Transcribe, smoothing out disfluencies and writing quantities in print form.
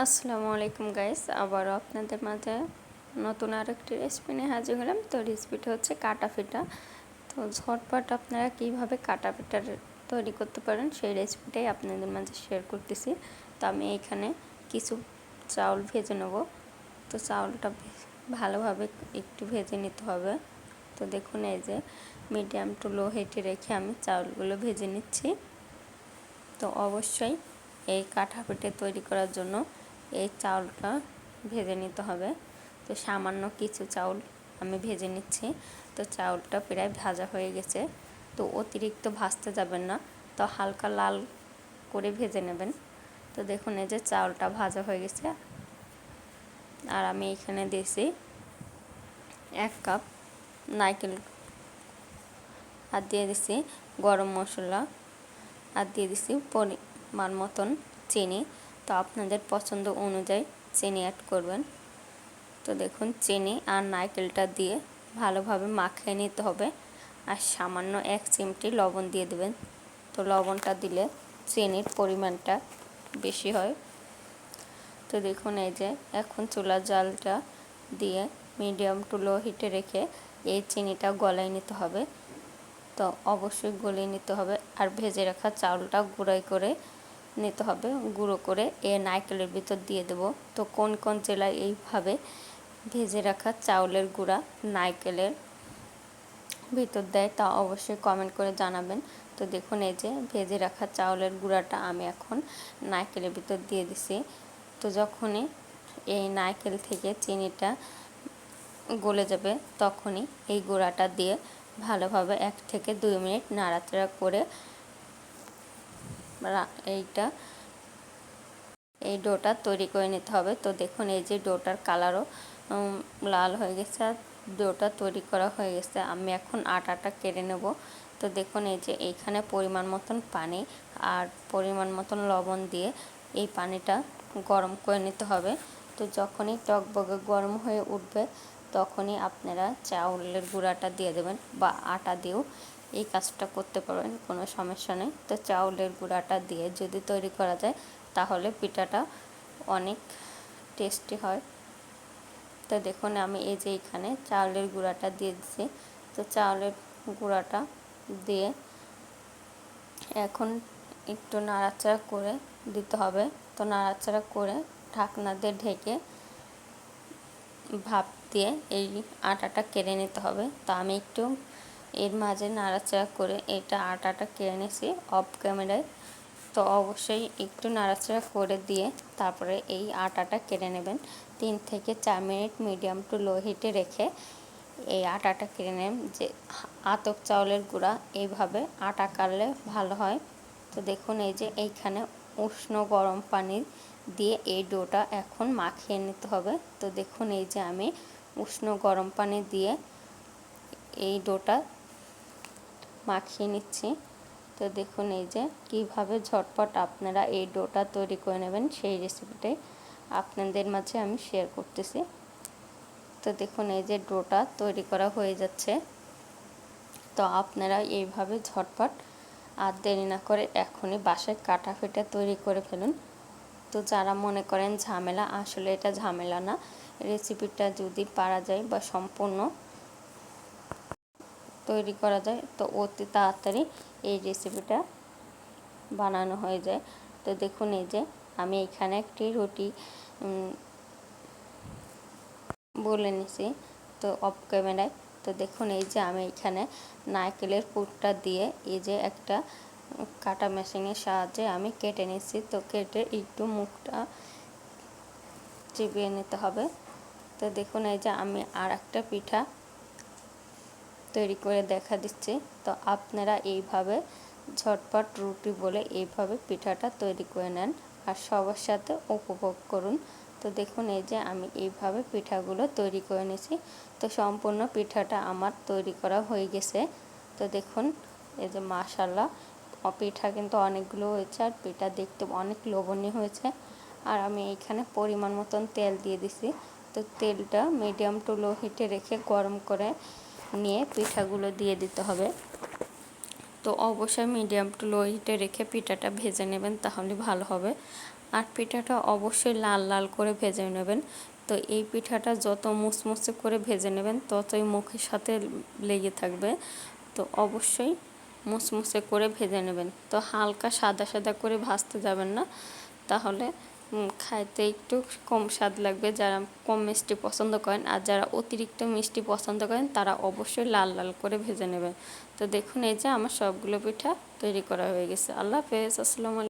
আসসালামু আলাইকুম গাইস, আবারও আপনাদের মাঝে নতুন আরেকটি রেসিপি নিয়ে হাজির হলাম। তো রেসিপিটা হচ্ছে কাটা পিঠা। তো ঝটপট আপনারা কীভাবে কাটা পিঠা তৈরি করতে পারেন সেই রেসিপিটাই আপনাদের মাঝে শেয়ার করতেছি। তো আমি এইখানে কিছু চাউল ভেজে নেব। তো চাউলটা ভালোভাবে একটু ভেজে নিতে হবে। তো দেখুন, এই যে মিডিয়াম টু লো হিটে রেখে আমি চাউলগুলো ভেজে নিচ্ছি। তো অবশ্যই এই কাটা পিঠা তৈরি করার জন্য এই চাউলটা ভেজে নিতে হবে। তো সামান্য কিছু চাউল আমি ভেজে নিচ্ছি। তো চাউলটা প্রায় ভাজা হয়ে গেছে। তো অতিরিক্ত ভাজতে যাবেন না, তো হালকা লাল করে ভেজে নেবেন। তো দেখুন, এই যে চাউলটা ভাজা হয়ে গেছে। আর আমি এখানে দিয়েছি 1 কাপ নারকেল, আর দিয়ে দিছি গরম মশলা, আর দিয়ে দিছি পরিমাণ মতন চিনি। তো আপনাদের পছন্দ অনুযায়ী চিনি অ্যাড করবেন। তো দেখুন, চিনি আর নারকেলটা দিয়ে ভালোভাবে মাখিয়ে নিতে হবে। আর সামান্য 1 চিমটি লবণ দিয়ে দেবেন। তো লবণটা দিলে চিনির পরিমাণটা বেশি হয়। তো দেখুন, এই যে এখন চুলার জালটা দিয়ে মিডিয়াম টু লো হিটে রেখে এই চিনিটা গলায় নিতে হবে। তো অবশ্যই গলিয়ে নিতে হবে। আর ভেজে রাখা চাউলটা গুঁড়াই করে নিতে হবে। গুঁড়ো করে নারকেলের ভিতর দিয়ে দেব। তো কোন কোন জেলায় এইভাবে ভেজে রাখা চাউলের গুঁড়া নারকেলের ভিতর দেয় তা অবশ্যই কমেন্ট করে জানাবেন। তো দেখুন, এই যে ভেজে রাখা চাউলের গুঁড়াটা আমি এখন নারকেলের ভিতর দিয়ে দিছি। তো যখনই এই নারকেল থেকে চিনিটা গলে যাবে তখনই এই গুঁড়াটা দিয়ে ভালোভাবে 1 থেকে 2 মিনিট নাড়াচাড়া করে এই ডোটা তৈরি করে নিতে হবে। তো দেখুন, এই যে ডোটার কালারও লাল হয়ে গেছে আর ডোটা তৈরি করা হয়ে গেছে। আমি এখন আটাটা কেটে নেব। তো দেখুন, এই যে এইখানে পরিমাণ মতন পানি আর পরিমাণ মতন লবণ দিয়ে এই পানিটা গরম করে নিতে হবে। তো যখনই টকবগে গরম হয়ে উঠবে তখনই আপনারা চাউলের গুঁড়াটা দিয়ে দেবেন, বা আটা দিয়েও এই কাজটা করতে পারবেন, কোনো সমস্যা নেই। তো চাউলের গুঁড়াটা দিয়ে যদি তৈরি করা যায় তাহলে পিঠাটা অনেক টেস্টি হয়। তো দেখুন, আমি এই যে এখানে চাউলের গুঁড়াটা দিয়ে দিচ্ছি। তো চাউলের গুঁড়াটা দিয়ে এখন একটু নাড়াচাড়া করে দিতে হবে। তো নাড়াচাড়া করে ঢাকনা দিয়ে ঢেকে ভাপ দিয়ে এই আটাটা কেড়ে নিতে হবে। তো আমি একটু এর মাঝে নাড়াচাড়া করে আটাটা কেড়ে নিয়েছি অফ ক্যামেরায়। তো অবশ্যই একটু নাড়াচাড়া করে দিয়ে তারপরে এই আটাটা কেটে নেবেন। 3 থেকে 4 মিনিট মিডিয়াম টু লো হিটে রেখে এই আটাটা কেটে নেবেন। যে আতপ চাউলের গুঁড়া এইভাবে আটা কাটলে ভালো হয়। তো দেখুন, এই যে এইখানে উষ্ণ গরম পানি দিয়ে এই ডোটা এখন মাখিয়ে নিতে হবে। তো দেখুন, এই যে আমি উষ্ণ গরম পানি দিয়ে এই ডোটা মাখিয়ে নিচ্ছি। তো দেখুন, এই যে কীভাবে ঝটপট আপনারা এই ডোটা তৈরি করে নেবেন সেই রেসিপিটাই আপনাদের মাঝে আমি শেয়ার করতেছি। তো দেখুন, এই যে ডোটা তৈরি করা হয়ে যাচ্ছে। তো আপনারা এইভাবে ঝটপট আর দেরি না করে এখনই বাসায় কাটা পিঠা তৈরি করে ফেলুন। তো যারা মনে করেন ঝামেলা, আসলে এটা ঝামেলা না। রেসিপিটা যদি পারা যায় বা সম্পূর্ণ তৈরি করা যায় তো অতি তাড়াতাড়ি এই রেসিপিটা বানানো হয়ে যায়। তো দেখুন, এই যে আমি এখানে একটি রুটি বলে নিছি তো অফ ক্যামেরায়। তো দেখুন, এই যে আমি এখানে নারকেলের পুরটা দিয়ে এই যে একটা কাটা মেশিনের সাহায্যে আমি কেটে নিচ্ছি। তো কেটে একটু মুখটা চিবিয়ে নিতে হবে। তো দেখুন, এই যে আমি আর একটা পিঠা তৈরি করে দেখা দিচ্ছি। তো আপনারা এইভাবে ঝটপট রুটি বলে এইভাবে পিঠাটা তৈরি করে নেন আর সবার সাথে উপভোগ করুন। তো দেখুন, এই যে আমি এইভাবে পিঠাগুলো তৈরি করে নিয়েছি। তো সম্পূর্ণ পিঠাটা আমার তৈরি করা হয়ে গেছে। তো দেখুন, এই যে মাশাআল্লাহ পিঠা কিন্তু অনেকগুলো হয়েছে আর পিঠা দেখতে অনেক লোভনীয় হয়েছে। আর আমি এইখানে পরিমাণ মতন তেল দিয়ে দিছি। তো তেলটা মিডিয়াম টু লো হিটে রেখে গরম করে নিয়ে পিঠাগুলো দিয়ে দিতে হবে। তো অবশ্যই মিডিয়াম টু লো হিটে রেখে পিঠাটা ভেজে নেবেন, তাহলে ভালো হবে। আর পিঠাটা অবশ্যই লাল লাল করে ভেজে নেবেন। তো এই পিঠাটা যত মুচমুচে করে ভেজে নেবেন ততই মুখের সাথে লেগে থাকবে। তো অবশ্যই মুচমুচে করে ভেজে নেবেন। তো হালকা সাদা সাদা করে ভাজতে যাবেন না, তাহলে খাইতে একটু কম স্বাদ লাগবে। যারা কম মিষ্টি পছন্দ করেন আর যারা অতিরিক্ত মিষ্টি পছন্দ করেন তারা অবশ্যই লাল লাল করে ভেজে নেবেন। তো দেখুন এই যে আমার সবগুলো পিঠা তৈরি করা হয়ে গেছে। আল্লাহ হাফেজ, আসসালামু আলাইকুম।